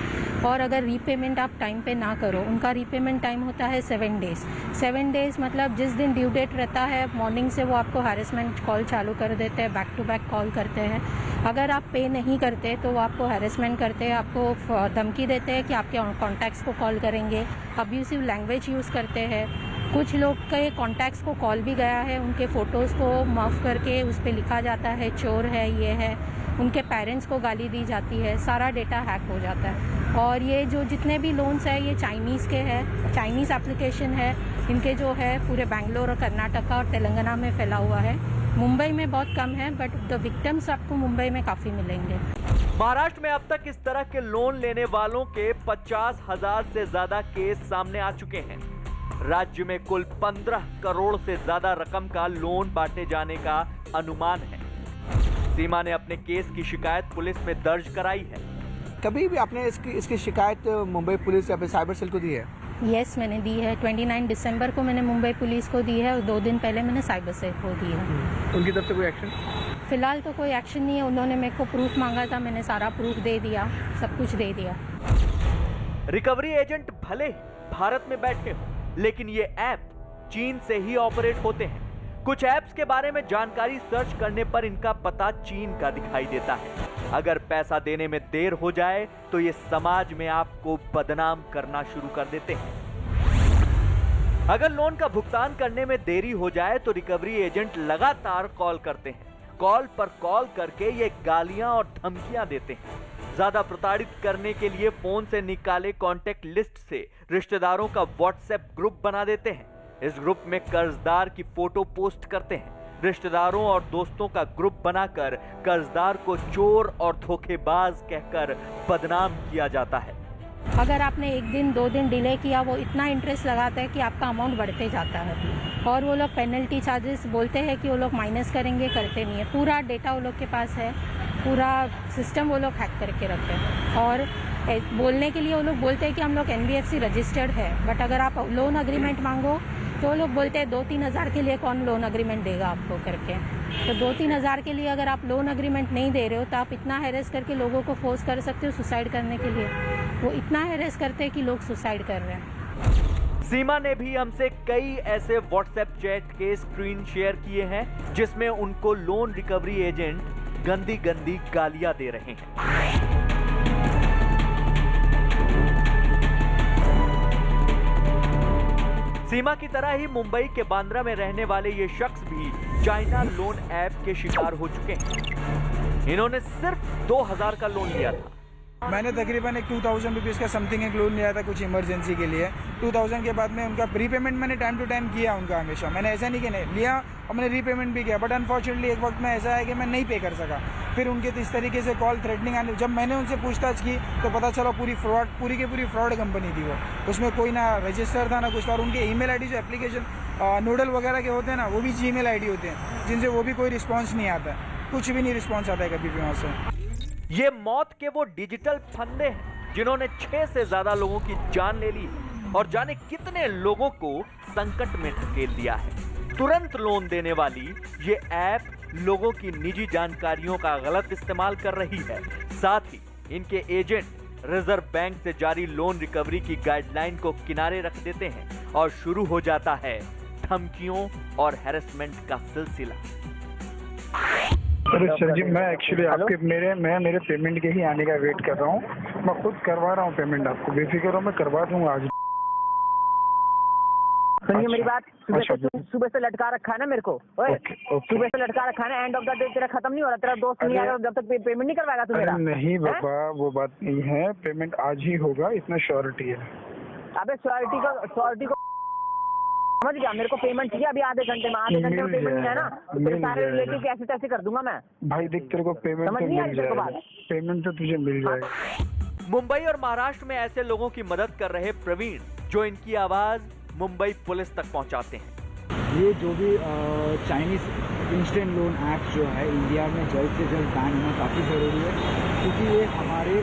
और अगर रीपेमेंट आप टाइम पे ना करो, उनका रीपेमेंट टाइम होता है 7 डेज़। 7 डेज़ मतलब जिस दिन ड्यू डेट रहता है मॉर्निंग से वो आपको हैरेसमेंट कॉल चालू कर देते हैं, बैक टू बैक कॉल करते हैं। अगर आप पे नहीं करते तो वो आपको हैरेसमेंट करते हैं, आपको धमकी देते हैं कि आपके कॉन्टैक्ट्स को कॉल करेंगे, अब्यूसिव लैंग्वेज यूज़ करते हैं। कुछ लोग के कॉन्टैक्ट्स को कॉल भी गया है, उनके फ़ोटोज़ को मर्फ करके उस पर लिखा जाता है चोर है, ये है। उनके पेरेंट्स को गाली दी जाती है, सारा डेटा हैक हो जाता है। और ये जो जितने भी लोन्स हैं ये चाइनीज़ के हैं, चाइनीज़ एप्लीकेशन है। इनके जो है पूरे बेंगलोर और कर्नाटका और तेलंगाना में फैला हुआ है। मुंबई में बहुत कम है, बट द विक्टिम्स आपको मुंबई में काफ़ी मिलेंगे। महाराष्ट्र में अब तक इस तरह के लोन लेने वालों के 50,000 से ज्यादा केस सामने आ चुके हैं। राज्य में कुल 15 करोड़ से ज्यादा रकम का लोन बांटे जाने का अनुमान है। सीमा ने अपने केस की शिकायत पुलिस में दर्ज कराई है। कभी भी आपने इसकी शिकायत मुंबई पुलिस या फिर साइबर सेल को दी है? यस, मैंने दी है। 29 दिसंबर को मैंने मुंबई पुलिस को दी है और 2 दिन पहले मैंने साइबर सेल को दी है। उनकी तरफ से कोई एक्शन? फिलहाल तो कोई एक्शन नहीं है। उन्होंने मेरे को प्रूफ मांगा था, मैंने सारा प्रूफ दे दिया, सब कुछ दे दिया। रिकवरी एजेंट भले भारत में बैठे हो, लेकिन ये ऐप चीन से ही ऑपरेट होते हैं। कुछ ऐप्स के बारे में जानकारी सर्च करने पर इनका पता चीन का दिखाई देता है। अगर पैसा देने में देर हो जाए तो ये समाज में आपको बदनाम करना शुरू कर देते हैं। अगर लोन का भुगतान करने में देरी हो जाए तो रिकवरी एजेंट लगातार कॉल करते हैं। कॉल पर कॉल करके ये गालियां और धमकियां देते हैं। ज्यादा प्रताड़ित करने के लिए फोन से निकाले कॉन्टेक्ट लिस्ट से रिश्तेदारों का व्हाट्सएप ग्रुप बना देते हैं। इस ग्रुप में कर्जदार की फोटो पोस्ट करते हैं। रिश्तेदारों और दोस्तों का ग्रुप बनाकर कर्जदार को चोर और धोखेबाज कहकर बदनाम किया जाता है। अगर आपने 1 दिन 2 दिन डिले किया, वो इतना इंटरेस्ट लगाता है कि आपका अमाउंट बढ़ते जाता है। और वो लोग पेनल्टी चार्जेस बोलते हैं कि वो लोग माइनस करेंगे, करते नहीं है। पूरा डेटा वो लोग के पास है, पूरा सिस्टम वो लोग हैक करके रखते हैं। और बोलने के लिए वो लोग बोलते हैं कि हम लोग NBFC रजिस्टर्ड है, बट अगर आप लोन अग्रीमेंट मांगो तो लोग बोलते हैं 2-3 हज़ार के लिए कौन लोन अग्रीमेंट देगा आपको करके। तो 2-3 हज़ार के लिए अगर आप लोन अग्रीमेंट नहीं दे रहे हो तो आप इतना हैरेस करके लोगों को फोर्स कर सकते हो सुसाइड करने के लिए। वो इतना हैरेस करते हैं कि लोग सुसाइड कर रहे हैं। सीमा ने भी हमसे कई ऐसे व्हाट्सएप चैट के स्क्रीन शेयर किए हैं जिसमें उनको लोन रिकवरी एजेंट गंदी गंदी गालियां दे रहे हैं। सीमा की तरह ही मुंबई के बांद्रा में रहने वाले ये शख्स भी चाइना लोन ऐप के शिकार हो चुके हैं। इन्होंने सिर्फ 2000 का लोन लिया था। मैंने तकरीबन एक 2000 रुपीज़ का समथिंग एक लोन लिया था कुछ इमरजेंसी के लिए। 2000 के बाद में उनका प्रीपेमेंट मैंने टाइम टू टाइम किया उनका हमेशा। मैंने ऐसा नहीं कि नहीं लिया और मैंने रीपेमेंट भी किया, बट अनफॉर्चुनेटली एक वक्त में ऐसा है कि मैं नहीं पे कर सका। फिर उनके इस तरीके से कॉल थ्रेटनिंग आने, जब मैंने उनसे पूछताछ की तो पता चला पूरी की पूरी फ्रॉड कंपनी थी वो। उसमें कोई ना रजिस्टर था ना कुछ था, और उनके ईमेल आईडी जो एप्लीकेशन नोडल वगैरह के होते हैं ना, वो भी जीमेल आईडी होते हैं जिनसे वो भी कोई रिस्पॉन्स नहीं आता है, कुछ भी नहीं रिस्पॉन्स आता है कभी भी वहाँ से। ये मौत के वो डिजिटल फंदे हैं जिन्होंने 6 से ज्यादा लोगों की जान ले ली और जाने कितने लोगों को संकट में धकेल दिया है। तुरंत लोन देने वाली ये ऐप लोगों की निजी जानकारियों का गलत इस्तेमाल कर रही है। साथ ही इनके एजेंट रिजर्व बैंक से जारी लोन रिकवरी की गाइडलाइन को किनारे रख देते हैं और शुरू हो जाता है धमकियों और हैरेसमेंट का सिलसिला। अरे सर जी, मैं एक्चुअली आपके मेरे पेमेंट के ही आने का वेट कर रहा हूँ। मैं खुद करवा रहा हूँ पेमेंट, आपको बेफिक्र हो, मैं करवा दूंगा आज। सुनिए मेरी बात, सुबह से लटका रखा है ना मेरे को। सुबह से लटका रखा है ना, एंड ऑफ द डे तेरा खत्म नहीं हो रहा, तेरा दोस्त नहीं आएगा जब तक पेमेंट नहीं करवाएगा तू मेरा। नहीं बाबा, वो बात नहीं है, पेमेंट आज ही होगा, इतना श्योरिटी है। अबे श्योरिटी को समझ गया, मेरे को पेमेंट चाहिए अभी आधे घंटे में पेमेंट नहीं है ना, तो सारे रिलेटिव के ऐसे तैसे कर दूंगा मैं। भाई देख, तेरे को पेमेंट तो मिल जाएगा, पेमेंट तो तुझे मिल जाएगा। मुंबई और महाराष्ट्र में ऐसे लोगों की मदद कर रहे प्रवीण, जो इनकी आवाज मुंबई पुलिस तक पहुंचाते हैं। ये जो भी चाइनीज इंस्टेंट लोन ऐप्स जो है इंडिया में जल्द से जल्द बैन होना काफ़ी ज़रूरी है, क्योंकि ये हमारे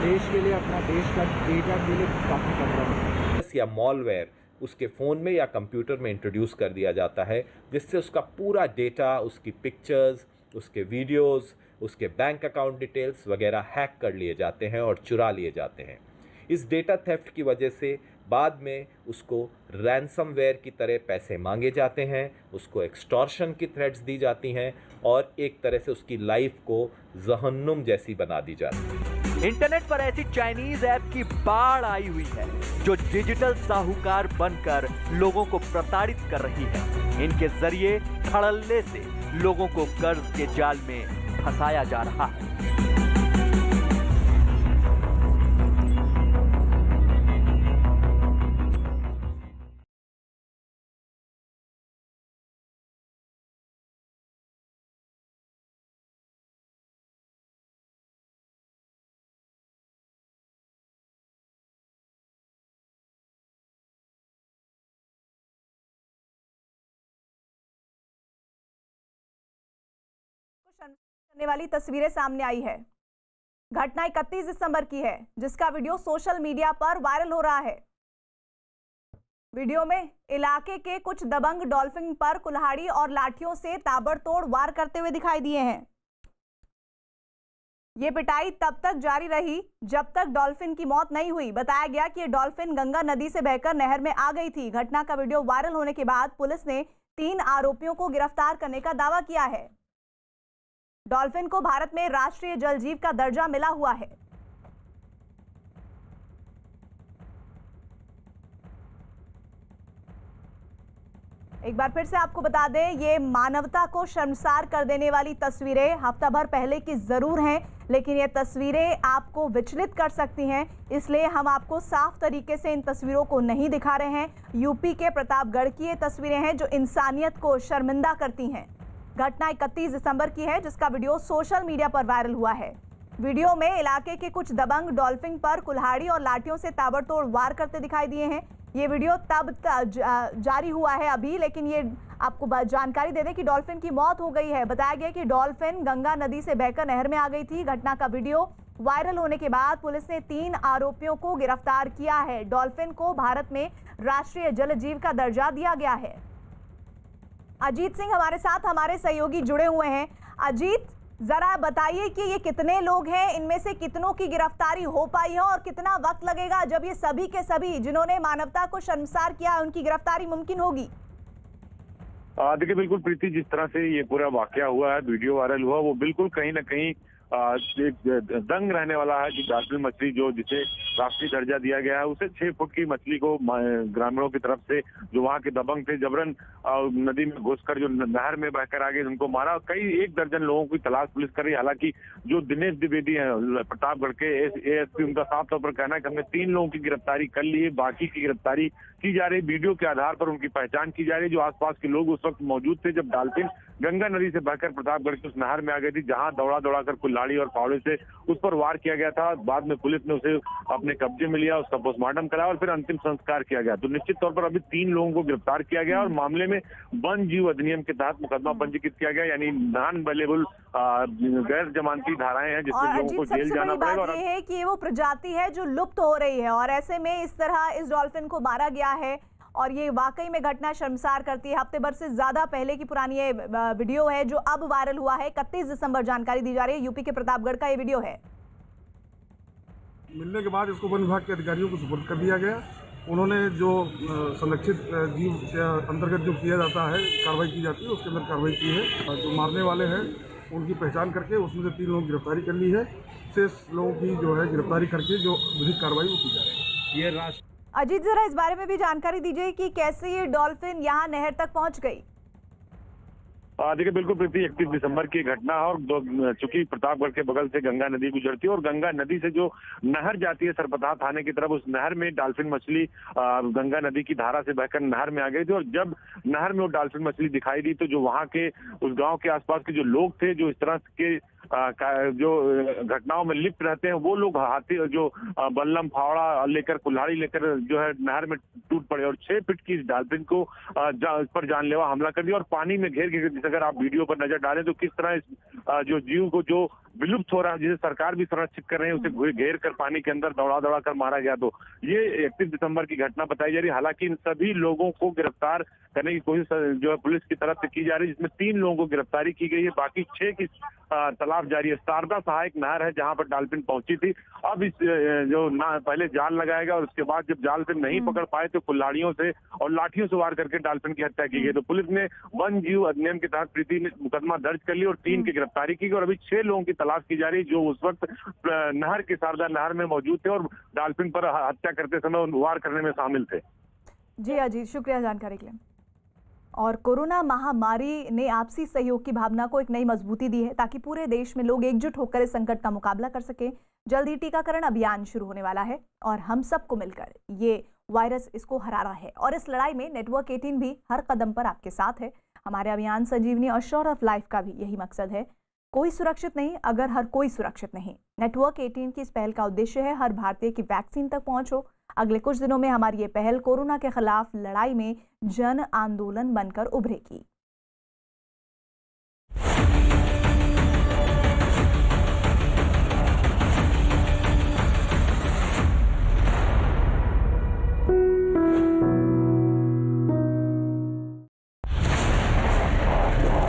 देश के लिए, अपना देश का डेटा के लिए काफ़ी खतरा है। या मॉलवेयर उसके फ़ोन में या कंप्यूटर में इंट्रोड्यूस कर दिया जाता है, जिससे उसका पूरा डेटा, उसकी पिक्चर्स, उसके वीडियोस, उसके बैंक अकाउंट डिटेल्स वगैरह हैक कर लिए जाते हैं और चुरा लिए जाते हैं। इस डेटा थेफ्ट की वजह से बाद में उसको रैंसमवेयर की तरह पैसे मांगे जाते हैं, उसको एक्सटॉर्शन की थ्रेट्स दी जाती हैं और एक तरह से उसकी लाइफ को जहन्नुम जैसी बना दी जाती है। इंटरनेट पर ऐसी चाइनीज ऐप की बाढ़ आई हुई है जो डिजिटल साहूकार बनकर लोगों को प्रताड़ित कर रही है। इनके जरिए धड़ल्ले से लोगों को कर्ज के जाल में फंसाया जा रहा है। करने वाली तस्वीरें सामने आई है। घटना 31 दिसंबर की है, जिसका वीडियो सोशल मीडिया पर वायरल हो रहा है। वीडियो में इलाके के कुछ दबंग डॉल्फिन पर कुल्हाड़ी और लाठियों से ताबड़तोड़ वार करते हुए दिखाई दिए हैं। ये पिटाई तब तक जारी रही जब तक डॉल्फिन की मौत नहीं हुई। बताया गया कि ये डॉल्फिन गंगा नदी से बहकर नहर में आ गई थी। घटना का वीडियो वायरल होने के बाद पुलिस ने 3 आरोपियों को गिरफ्तार करने का दावा किया है। डॉल्फिन को भारत में राष्ट्रीय जल जीव का दर्जा मिला हुआ है। एक बार फिर से आपको बता दें, ये मानवता को शर्मसार कर देने वाली तस्वीरें हफ्ता भर पहले की जरूर हैं, लेकिन ये तस्वीरें आपको विचलित कर सकती हैं, इसलिए हम आपको साफ तरीके से इन तस्वीरों को नहीं दिखा रहे हैं। यूपी के प्रतापगढ़ की ये तस्वीरें हैं जो इंसानियत को शर्मिंदा करती हैं। घटना 31 दिसंबर की है, जिसका वीडियो सोशल मीडिया पर वायरल हुआ है। वीडियो में इलाके के कुछ दबंग डॉल्फिन पर कुल्हाड़ी और लाठियों से ताबड़तोड़ वार करते दिखाई दिए हैं। ये वीडियो तब जारी हुआ है अभी, लेकिन ये आपको जानकारी दे दें कि डॉल्फिन की मौत हो गई है। बताया गया कि डॉल्फिन गंगा नदी से बहकर नहर में आ गई थी। घटना का वीडियो वायरल होने के बाद पुलिस ने 3 आरोपियों को गिरफ्तार किया है। डॉल्फिन को भारत में राष्ट्रीय जल जीव का दर्जा दिया गया है। अजीत सिंह हमारे साथ, हमारे सहयोगी जुड़े हुए हैं। अजीत, जरा बताइए कि ये कितने लोग हैं, इनमें से कितनों की गिरफ्तारी हो पाई है और कितना वक्त लगेगा जब ये सभी के सभी जिन्होंने मानवता को शर्मसार किया है उनकी गिरफ्तारी मुमकिन होगी? देखिए, बिल्कुल प्रीति, जिस तरह से ये पूरा वाकया हुआ है, वीडियो वायरल हुआ, वो बिल्कुल कहीं ना कहीं दंग रहने वाला है कि डॉल्फिन मछली जिसे राष्ट्रीय दर्जा दिया गया है। उसे 6 फुट की मछली को ग्रामीणों की तरफ से जो वहाँ के दबंग थे जबरन नदी में घुसकर जो नहर में बहकर आ गए उनको मारा। कई 1 दर्जन लोगों की तलाश पुलिस कर रही है। हालांकि जो दिनेश द्विवेदी हैं प्रतापगढ़ के ASP, उनका साफ तौर पर कहना है कि हमने 3 लोगों की गिरफ्तारी कर ली है, बाकी की गिरफ्तारी की जा रही। वीडियो के आधार पर उनकी पहचान की जा रही है। जो आसपास के लोग उस वक्त मौजूद थे जब डॉल्फिन गंगा नदी से बहकर प्रतापगढ़ की उस नहर में आ गई थी, जहां दौड़ा कर कुल्हाड़ी और फावड़े से उस पर वार किया गया था। बाद में पुलिस ने उसे अपने कब्जे में लिया, उसका पोस्टमार्टम कराया और फिर अंतिम संस्कार किया गया। तो निश्चित तौर पर अभी 3 लोगों को गिरफ्तार किया गया और मामले में वन जीव अधिनियम के तहत मुकदमा पंजीकृत किया गया, यानी नॉन अवेलेबल गैर जमानती धाराएं हैं जिससे लोगों को जेल जाना पड़ेगा। और ये है कि वो प्रजाति है जो लुप्त हो रही है और ऐसे में इस तरह इस डॉल्फिन को मारा गया है और ये वाकई में घटना शर्मसार करती है। हफ्ते भर से ज्यादा पहले की पुरानी ये वीडियो है जो अब वायरल हुआ है। 31 दिसंबर जानकारी दी जा रही है, यूपी के प्रतापगढ़ का ये वीडियो है। मिलने के बाद इसको वन विभाग के अधिकारियों को सुपुर्द कर दिया गया। उन्होंने जो संरक्षित जीव के अंतर्गत जो किया जाता है, कार्रवाई की जाती है, उसके अंदर कार्रवाई की है। जो मारने वाले हैं उनकी पहचान करके उसमें से 3 लोगों की गिरफ्तारी कर ली है। शेष लोगों की जो है गिरफ्तारी करके जो विधिक कार्रवाई वो की जा रही है। ये अजीत, जरा इस बारे में भी जानकारी दीजिए कि कैसे ये डॉल्फिन यहाँ नहर तक पहुँच गई। देखिए बिल्कुल प्रीति, 31 दिसंबर की घटना है और चूंकि प्रतापगढ़ के बगल से गंगा नदी गुजरती है और गंगा नदी से जो नहर जाती है सरपतहा थाने की तरफ, उस नहर में डॉल्फिन मछली गंगा नदी की धारा से बहकर नहर में आ गई थी। और जब नहर में वो डॉल्फिन मछली दिखाई दी तो जो वहाँ के उस गाँव के आसपास के जो लोग थे जो इस तरह के जो घटनाओं में लिप्त रहते हैं, वो लोग हाथी जो बल्लम फावड़ा लेकर कुल्हाड़ी लेकर जो है नहर में टूट पड़े और 6 फीट की इस डॉल्फिन को इस पर जानलेवा हमला कर दिया और पानी में घेर के, अगर आप वीडियो पर नजर डालें तो किस तरह इस जो जीव को जो विलुप्त हो रहा है, जिसे सरकार भी संरक्षित कर रहे हैं, उसे घेर कर पानी के अंदर दौड़ा कर मारा गया। तो ये 31 दिसंबर की घटना बताई जा रही है। हालांकि इन सभी लोगों को गिरफ्तार करने की कोशिश जो है पुलिस की तरफ से की जा रही है, जिसमें 3 लोगों को गिरफ्तारी की गई है, बाकी 6 की तलाश जारी है। शारदा सहायक नहर है जहां पर डॉल्फिन पहुंची थी। अब इस जो पहले जाल लगाएगा और उसके बाद जब जाल से नहीं पकड़ पाए तो कुल्हाड़ियों से और लाठियों से वार करके डॉल्फिन की हत्या की गई। तो पुलिस ने वन जीव अधिनियम के तहत प्रीति ने मुकदमा दर्ज कर लिया और 3 की गिरफ्तारी की और अभी 6 लोगों की तलाश की जा रही है जो उस वक्त नहर के शारदा नहर में मौजूद थे और डॉल्फिन पर हत्या करते समय वार करने में शामिल थे। जी अजीत, शुक्रिया जानकारी के लिए। और कोरोना महामारी ने आपसी सहयोग की भावना को एक नई मजबूती दी है ताकि पूरे देश में लोग एकजुट होकर इस संकट का मुकाबला कर सकें। जल्द ही टीकाकरण अभियान शुरू होने वाला है और हम सबको मिलकर ये वायरस इसको हराना है और इस लड़ाई में नेटवर्क 18 भी हर कदम पर आपके साथ है। हमारे अभियान संजीवनी और श्योर ऑफ लाइफ का भी यही मकसद है। कोई सुरक्षित नहीं अगर हर कोई सुरक्षित नहीं। नेटवर्क 18 की इस पहल का उद्देश्य है हर भारतीय की वैक्सीन तक पहुंच हो। अगले कुछ दिनों में हमारी ये पहल कोरोना के खिलाफ लड़ाई में जन आंदोलन बनकर उभरेगी।